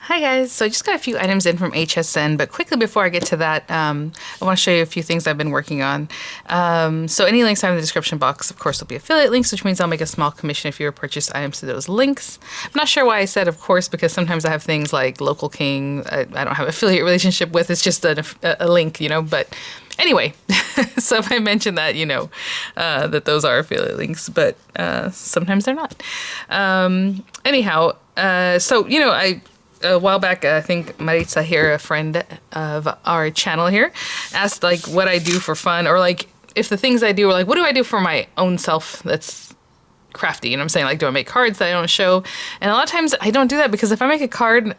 Hi guys, so I just got a few items in from HSN, but quickly before I get to that, I want to show you a few things I've been working on. So any links are in the description box. Of course, there'll be affiliate links, which means I'll make a small commission if you purchase items through those links. I'm not sure why I said of course, because sometimes I have things like Local King I don't have an affiliate relationship with. It's just a link, you know, but anyway, so if I mention that, you know, that those are affiliate links, but sometimes they're not. Anyhow, so, you know, a while back, I think Maritza here, a friend of our channel here, asked like what I do for fun, or like if the things I do are like, what do I do for my own self that's crafty? You know what I'm saying? Like, do I make cards that I don't show? And a lot of times I don't do that, because if I make a card and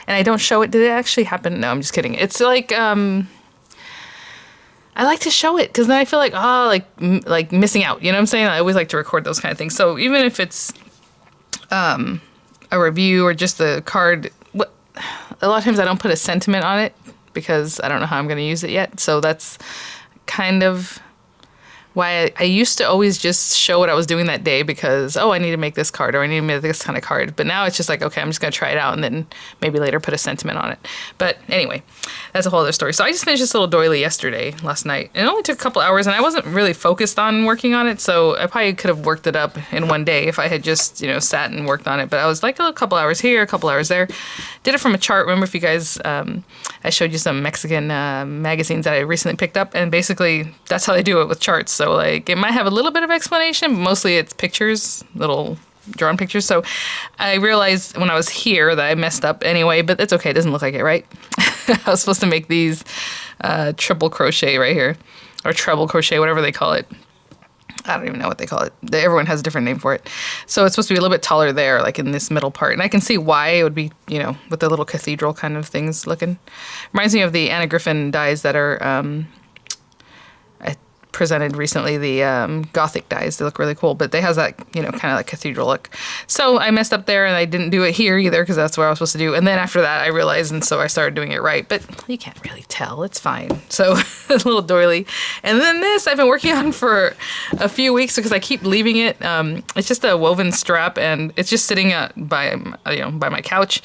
I don't show it, did it actually happen? No, I'm just kidding. It's like, I like to show it, because then I feel like, like missing out. You know what I'm saying? I always like to record those kind of things. So even if it's a review or just the card, a lot of times I don't put a sentiment on it because I don't know how I'm going to use it yet. So that's kind of why I used to always just show what I was doing that day, because, oh, I need to make this card, or I need to make this kind of card. But now it's just like, okay, I'm just going to try it out and then maybe later put a sentiment on it. But anyway, that's a whole other story. So I just finished this little doily last night. It only took a couple hours, and I wasn't really focused on working on it. So I probably could have worked it up in one day if I had just, you know, sat and worked on it. But I was like a couple hours here, a couple hours there. Did it from a chart. Remember, if you guys, I showed you some Mexican magazines that I recently picked up, and basically that's how they do it with charts. So like it might have a little bit of explanation, but mostly it's pictures, little drawn pictures. So I realized when I was here that I messed up anyway, but it's okay. It doesn't look like it, right? I was supposed to make these triple crochet right here, or treble crochet, whatever they call it. I don't even know what they call it. Everyone has a different name for it. So it's supposed to be a little bit taller there, like in this middle part. And I can see why it would be, you know, with the little cathedral kind of things looking. Reminds me of the Anna Griffin dies that are I presented recently, the Gothic dies. They look really cool, but they has that, you know, kind of like cathedral look. So I messed up there, and I didn't do it here either, because that's what I was supposed to do. And then after that I realized, and so I started doing it right, but you can't really tell. It's fine. So a little doily. And then this I've been working on for a few weeks, because I keep leaving it. It's just a woven strap, and it's just sitting by my couch.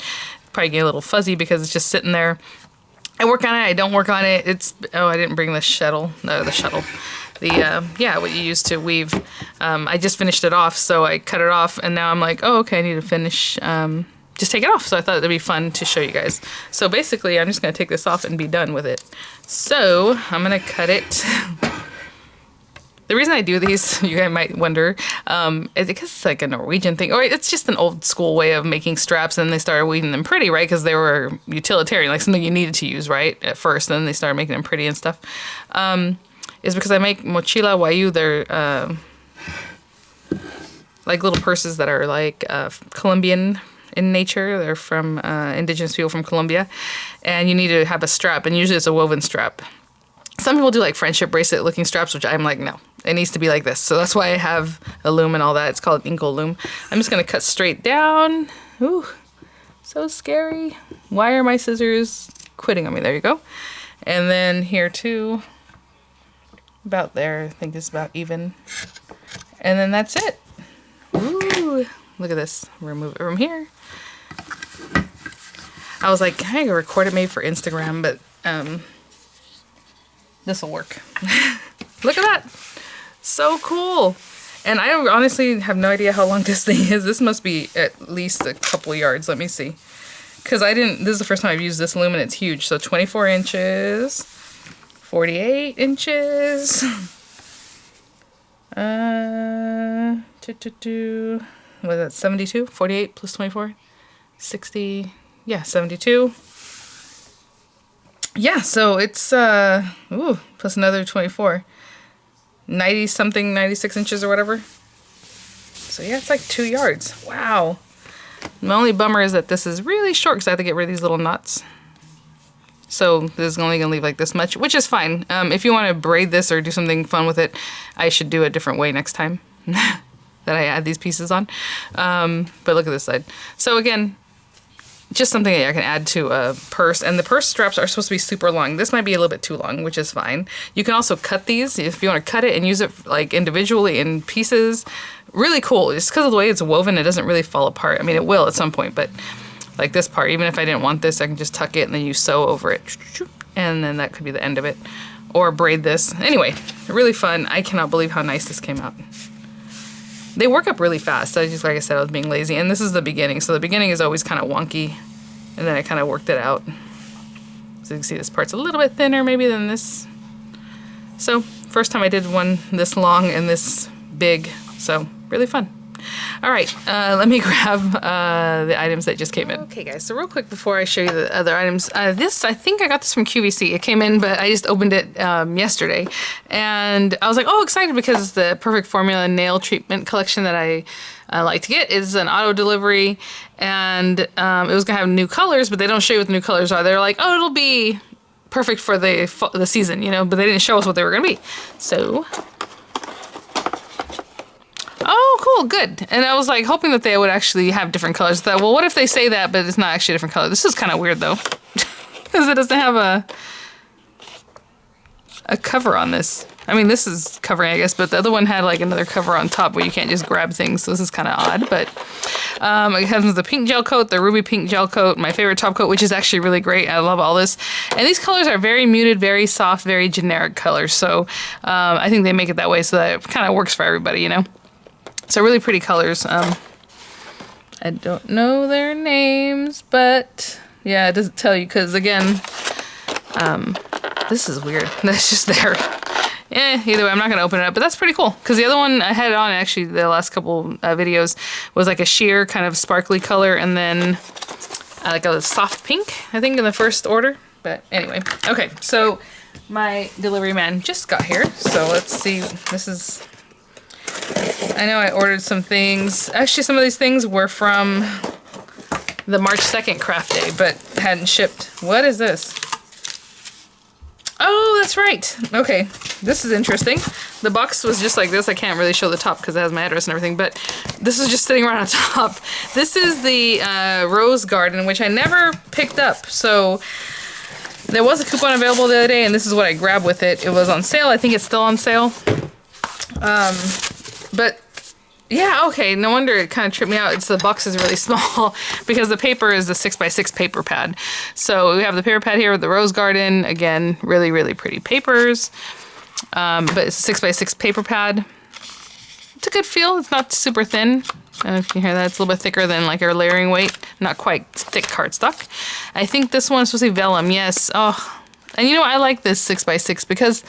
Probably getting a little fuzzy because it's just sitting there. I work on it, I don't work on it. I didn't bring the shuttle. No, the shuttle. What you use to weave. I just finished it off, so I cut it off, and now I'm like, oh, okay, I need to finish, just take it off. So I thought it'd be fun to show you guys. So basically, I'm just gonna take this off and be done with it. So I'm gonna cut it. The reason I do these, you guys might wonder, is because it's like a Norwegian thing, or it's just an old school way of making straps, and they started weaving them pretty, right? Because they were utilitarian, like something you needed to use, right, at first, and then they started making them pretty and stuff. Is because I make mochila wayu. They're like little purses that are like Colombian in nature. They're from indigenous people from Colombia, and you need to have a strap, and usually it's a woven strap. Some people do like friendship bracelet looking straps, which I'm like, no, it needs to be like this. So that's why I have a loom and all that. It's called incl loom. I'm just gonna cut straight down. Ooh, so scary. Why are my scissors quitting on me? There you go. And then here too, about there. I think it's about even. And then that's it. Ooh, look at this. Remove it from here. I was like, I could record it maybe for Instagram, but this will work. Look at that. So cool. And I honestly have no idea how long this thing is. This must be at least a couple yards. Let me see. Because this is the first time I've used this loom, and it's huge. So 24 inches, 48 inches. What is that, 72? 48 plus 24? 60, yeah, 72. Yeah, so it's, plus another 24. 90 something, 96 inches or whatever. So yeah, it's like 2 yards. Wow. My only bummer is that this is really short, because I have to get rid of these little knots. So this is only gonna leave like this much, which is fine. If you want to braid this or do something fun with it, I should do a different way next time that I add these pieces on. But look at this side. So again, just something that I can add to a purse. And the purse straps are supposed to be super long. This might be a little bit too long, which is fine. You can also cut these if you want to cut it and use it like individually in pieces. Really cool. Just because of the way it's woven, it doesn't really fall apart. I mean, it will at some point, but like this part. Even if I didn't want this, I can just tuck it and then you sew over it. And then that could be the end of it. Or braid this. Anyway, really fun. I cannot believe how nice this came out. They work up really fast. I just, like I said, I was being lazy. And this is the beginning. So the beginning is always kind of wonky. And then I kind of worked it out. So you can see this part's a little bit thinner maybe than this. So first time I did one this long and this big. So really fun. All right, let me grab the items that just came in. Okay guys, so real quick before I show you the other items, this, I think I got this from QVC. It came in, but I just opened it yesterday. And I was like, oh, excited because the Perfect Formula nail treatment collection that I like to get is an auto delivery. And it was gonna have new colors, but they don't show you what the new colors are. They're like, oh, it'll be perfect for the season, you know, but they didn't show us what they were gonna be. So, oh, cool, good. And I was like hoping that they would actually have different colors. I thought, well, what if they say that, but it's not actually a different color? This is kind of weird though, because it doesn't have a cover on this. I mean, this is covering, I guess, but the other one had like another cover on top where you can't just grab things. So this is kind of odd, but it has the pink gel coat, the ruby pink gel coat, my favorite top coat, which is actually really great. I love all this. And these colors are very muted, very soft, very generic colors. So I think they make it that way so that it kind of works for everybody, you know? So really pretty colors. I don't know their names, but yeah, it doesn't tell you because again, this is weird. That's just there. Either way, I'm not going to open it up, but that's pretty cool. Because the other one I had it on, actually, the last couple videos, was like a sheer kind of sparkly color, and then like a soft pink, I think, in the first order. But anyway, okay, so my delivery man just got here. So let's see, this is, I know I ordered some things. Actually, some of these things were from the March 2nd craft day, but hadn't shipped. What is this? Oh, that's right. Okay, this is interesting. The box was just like this. I can't really show the top because it has my address and everything, but this is just sitting right on top. This is the Rose Garden, which I never picked up. So there was a coupon available the other day, and this is what I grabbed with it. It was on sale. I think it's still on sale. But yeah, okay, no wonder it kind of tripped me out. It's the box is really small because the paper is a 6x6 paper pad. So we have the paper pad here with the Rose Garden. Again, really, really pretty papers. But it's a 6x6 paper pad. It's a good feel. It's not super thin. I don't know if you can hear that. It's a little bit thicker than like our layering weight. Not quite thick cardstock. I think this one's supposed to be vellum. Yes. Oh, and you know what? I like this 6x6 because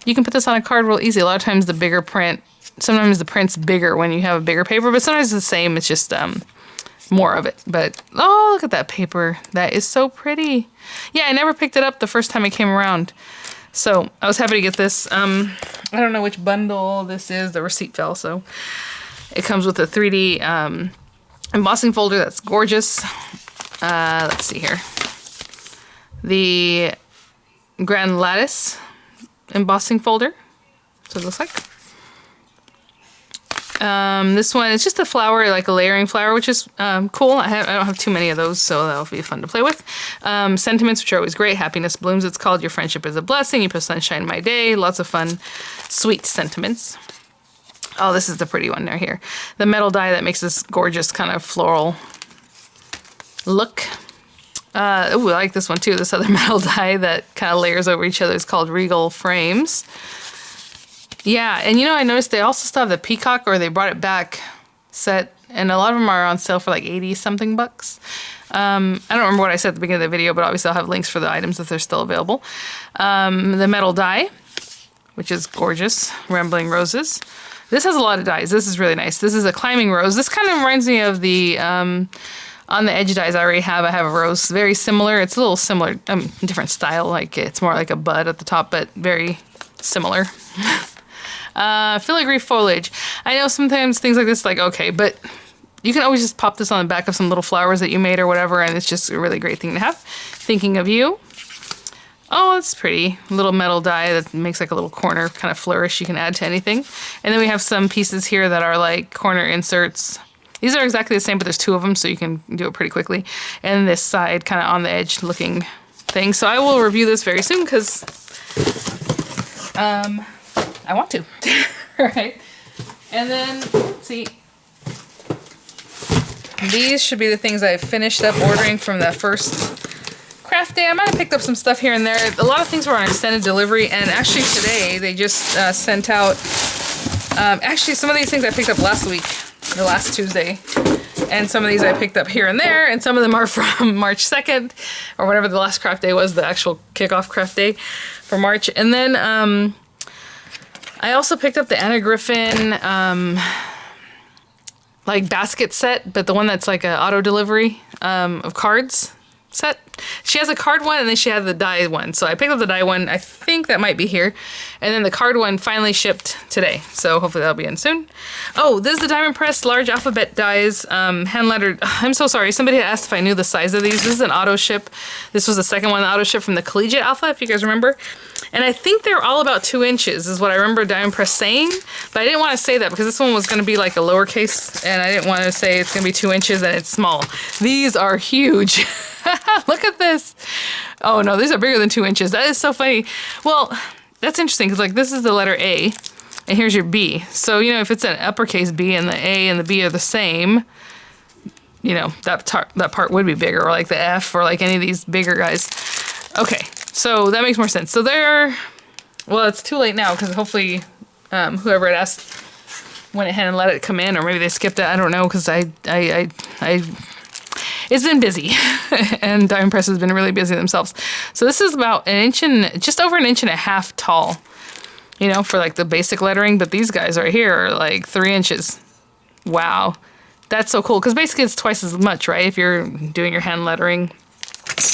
you can put this on a card real easy. A lot of times the bigger print, sometimes the print's bigger when you have a bigger paper, but sometimes it's the same. It's just more of it. But oh, look at that paper. That is so pretty. Yeah, I never picked it up the first time it came around. So I was happy to get this. I don't know which bundle this is. The receipt fell, so it comes with a 3D embossing folder that's gorgeous. Let's see here. The Grand Lattice embossing folder. So it looks like. This one is just a flower, like a layering flower, which is cool. I don't have too many of those, so that'll be fun to play with. Sentiments, which are always great. Happiness blooms, it's called. Your friendship is a blessing. You put sunshine in my day. Lots of fun, sweet sentiments. Oh, this is the pretty one right here. The metal die that makes this gorgeous kind of floral look. Ooh, I like this one too. This other metal die that kind of layers over each other is called Regal Frames. Yeah, and you know, I noticed they also still have the peacock, or they brought it back set, and a lot of them are on sale for like 80-something bucks. I don't remember what I said at the beginning of the video, but obviously I'll have links for the items if they're still available. The metal die, which is gorgeous, Rambling Roses. This has a lot of dies. This is really nice. This is a climbing rose. This kind of reminds me of the, on the edge dies I already have. I have a rose very similar. It's a little similar, different style. Like it's more like a bud at the top, but very similar. Filigree foliage. I know sometimes things like this, like, okay, but you can always just pop this on the back of some little flowers that you made or whatever, and it's just a really great thing to have. Thinking of you. Oh, it's pretty. Little metal die that makes like a little corner kind of flourish you can add to anything. And then we have some pieces here that are like corner inserts. These are exactly the same, but there's two of them, so you can do it pretty quickly. And this side kind of on the edge looking thing. So I will review this very soon because I want to. Right? And then, let's see. these should be the things I finished up ordering from the first craft day. I might have picked up some stuff here and there. A lot of things were on extended delivery, and actually today they just sent out, actually some of these things I picked up last week, the last Tuesday, and some of these I picked up here and there, and some of them are from March 2nd, or whatever the last craft day was, the actual kickoff craft day for March. And then I also picked up the Griffin like basket set, but the one that's like an auto delivery of cards set. She has a card one, and then she had the die one. So I picked up the die one. I think that might be here. And then the card one finally shipped today. So hopefully that'll be in soon. Oh, this is the diamond pressed large alphabet dies, hand lettered. I'm so sorry. Somebody had asked if I knew the size of these. This is an auto ship. This was the second one, the auto ship from the Collegiate Alpha, if you guys remember. And I think they're all about 2 inches is what I remember Diamond Press saying. But I didn't want to say that because this one was going to be like a lowercase, and I didn't want to say it's going to be 2 inches and it's small. These are huge. Look at this. Oh no, these are bigger than 2 inches. That is so funny. Well, that's interesting because like this is the letter A and here's your B. So, you know, if it's an uppercase B and the A and the B are the same, you know, that part would be bigger, or like the F or like any of these bigger guys. Okay, so that makes more sense. So they're, well, it's too late now because hopefully whoever had asked went ahead and let it come in, or maybe they skipped it. I don't know because it's been busy and Diamond Press has been really busy themselves. So this is about just over 1.5 inches tall, you know, for like the basic lettering. But these guys right here are like 3 inches. Wow. That's so cool. Because basically it's twice as much, right? If you're doing your hand lettering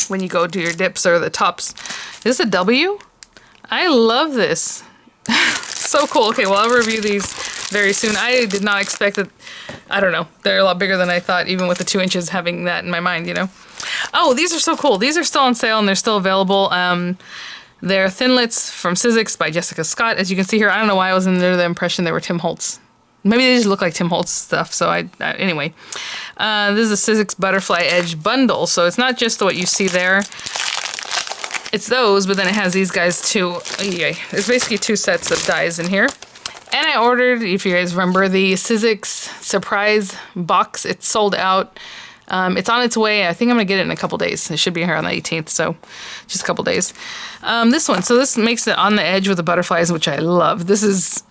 when you go do your dips or the tops. Is this a W? I love this. So cool. Okay, well, I'll review these very soon. I did not expect that. I don't know. They're a lot bigger than I thought, even with the 2 inches having that in my mind, you know. Oh, these are so cool. These are still on sale and they're still available. They're Thinlits from Sizzix by Jessica Scott. As you can see here, I don't know why I was under the impression they were Tim Holtz. Maybe they just look like Tim Holtz stuff. So anyway, this is a Sizzix Butterfly Edge bundle. So it's not just what you see there. It's those, but then it has these guys too. It's basically 2 sets of dies in here. And I ordered, if you guys remember, the Sizzix surprise box. It's sold out. It's on its way. I think I'm going to get it in a couple days. It should be here on the 18th, so just a couple days. This one. So this makes it on the edge with the butterflies, which I love. This is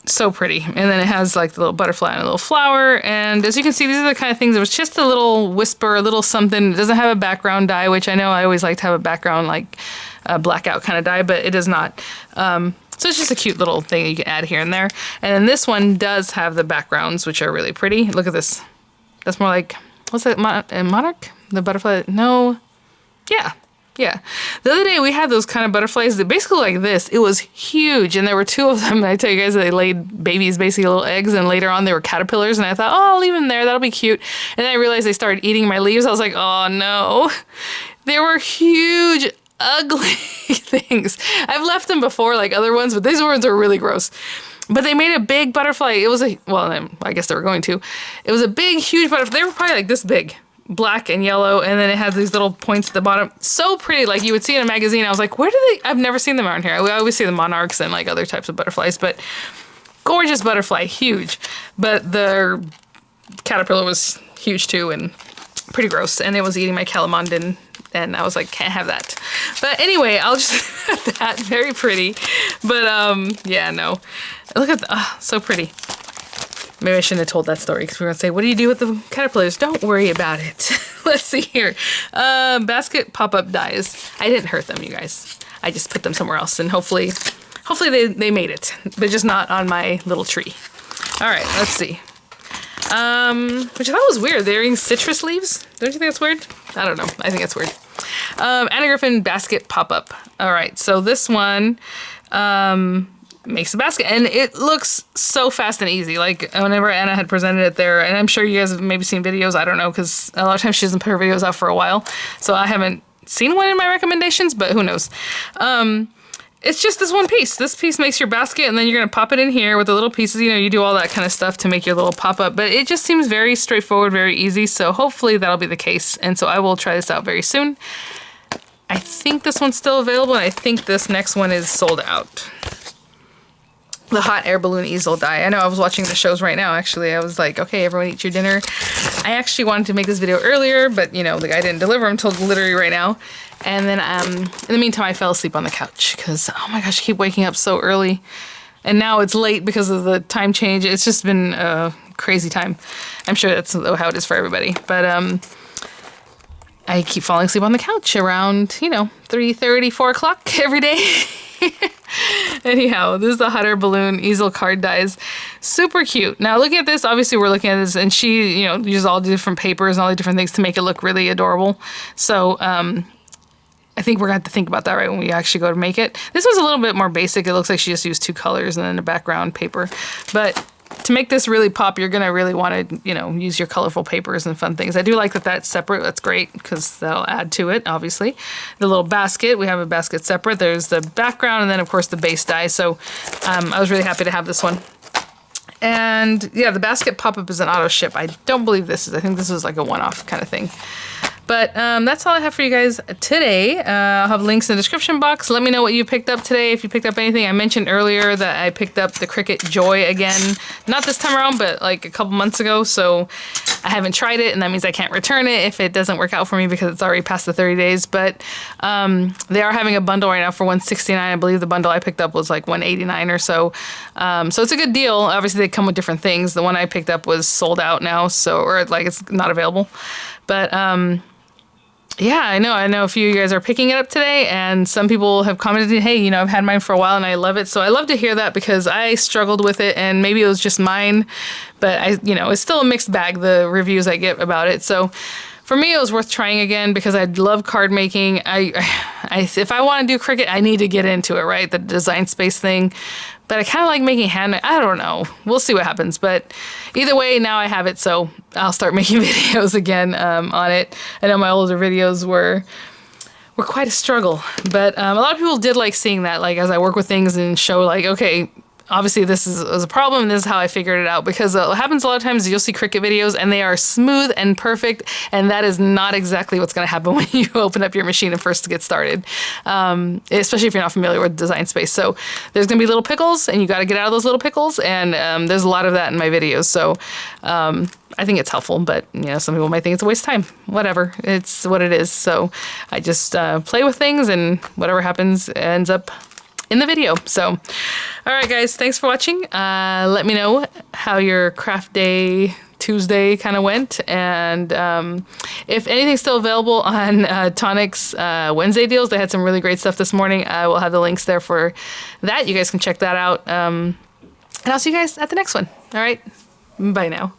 so pretty. And then it has like the little butterfly and a little flower. And as you can see, these are the kind of things. It was just a little whisper, a little something. It doesn't have a background die, which I know I always like to have a background, like a blackout kind of die, but it does not. So it's just a cute little thing you can add here and there. And then this one does have the backgrounds, which are really pretty. Look at this. That's more like, what's that, monarch? The butterfly? No. Yeah. The other day we had those kind of butterflies that basically like this. It was huge, and there were 2 of them. And I tell you guys that they laid babies, basically little eggs, and later on they were caterpillars. And I thought, oh, I'll leave them there. That'll be cute. And then I realized they started eating my leaves. I was like, oh no. They were huge, ugly things. I've left them before, like other ones, but these ones are really gross. But they made a big butterfly. It was I guess they were going to. It was a big, huge butterfly. They were probably like this big, black and yellow, and then it has these little points at the bottom. So pretty, like you would see in a magazine. I was like, where do they? I've never seen them around here. I always see the monarchs and like other types of butterflies, but gorgeous butterfly, huge. But the caterpillar was huge too and pretty gross, and it was eating my calamondin. And I was like, can't have that. But anyway, I'll just have that. Very pretty. But yeah, no. Look at so pretty. Maybe I shouldn't have told that story because we were going to say, what do you do with the caterpillars? Don't worry about it. Let's see here. Basket pop-up dies. I didn't hurt them, you guys. I just put them somewhere else. And hopefully they made it. But just not on my little tree. All right, let's see. Which I thought was weird. They're eating citrus leaves. Don't you think that's weird? I don't know. I think it's weird. Griffin basket pop-up. All right, so this one makes a basket, and it looks so fast and easy. Like whenever Anna had presented it there, and I'm sure you guys have maybe seen videos. I don't know, because a lot of times she doesn't put her videos out for a while, so I haven't seen one in my recommendations, but who knows. It's just this one piece. This piece makes your basket, and then you're going to pop it in here with the little pieces. You know, you do all that kind of stuff to make your little pop-up, but it just seems very straightforward, very easy, so hopefully that'll be the case, and so I will try this out very soon. I think this one's still available, and I think this next one is sold out. the hot air balloon easel die. I know I was watching the shows right now, actually. I was like, okay, everyone eat your dinner. I actually wanted to make this video earlier, but you know, the guy didn't deliver them until literally right now. And then in the meantime, I fell asleep on the couch because, oh my gosh, I keep waking up so early. And now it's late because of the time change. It's just been a crazy time. I'm sure that's how it is for everybody. But I keep falling asleep on the couch around, you know, 3:30, 4 o'clock every day. Anyhow, this is the hot air balloon easel card dies. Super cute. Now looking at this, obviously we're looking at this, and she, you know, uses all the different papers and all the different things to make it look really adorable. So I think we're going to have to think about that right when we actually go to make it. This was a little bit more basic. It looks like she just used 2 colors and then a background paper. But to make this really pop, you're going to really want to, you know, use your colorful papers and fun things. I do like that that's separate. That's great because that'll add to it, obviously. The little basket, we have a basket separate. There's the background and then, of course, the base die. So I was really happy to have this one. And yeah, the basket pop-up is an auto ship. I don't believe this is. I think this was like a one-off kind of thing. But that's all I have for you guys today. I'll have links in the description box. Let me know what you picked up today, if you picked up anything. I mentioned earlier that I picked up the Cricut Joy again. Not this time around, but like a couple months ago. So I haven't tried it, and that means I can't return it if it doesn't work out for me because it's already past the 30 days. But they are having a bundle right now for $169. I believe the bundle I picked up was like $189 or so. So it's a good deal. Obviously, they come with different things. The one I picked up was sold out now, so or like it's not available. But yeah, I know a few of you guys are picking it up today, and some people have commented, hey, you know, I've had mine for a while and I love it. So I love to hear that because I struggled with it, and maybe it was just mine, but you know, it's still a mixed bag, the reviews I get about it. So for me, it was worth trying again because I love card making. If I want to do Cricut, I need to get into it, right? The design space thing. But I kind of like making handmade. I don't know. We'll see what happens. But either way, now I have it, so I'll start making videos again on it. I know my older videos were quite a struggle, but a lot of people did like seeing that, like as I work with things and show like, okay, obviously this is a problem and this is how I figured it out, because what happens a lot of times is you'll see Cricut videos and they are smooth and perfect, and that is not exactly what's going to happen when you open up your machine and first get started, especially if you're not familiar with design space. So there's going to be little pickles, and you got to get out of those little pickles, and there's a lot of that in my videos. So I think it's helpful, but you know, some people might think it's a waste of time. Whatever, it's what it is. So I just play with things, and whatever happens ends up in the video. So, all right, guys, thanks for watching. Let me know how your craft day Tuesday kind of went, and if anything's still available on Tonic's Wednesday deals. They had some really great stuff this morning. I will have the links there for that. You guys can check that out. And I'll see you guys at the next one. All right, bye now.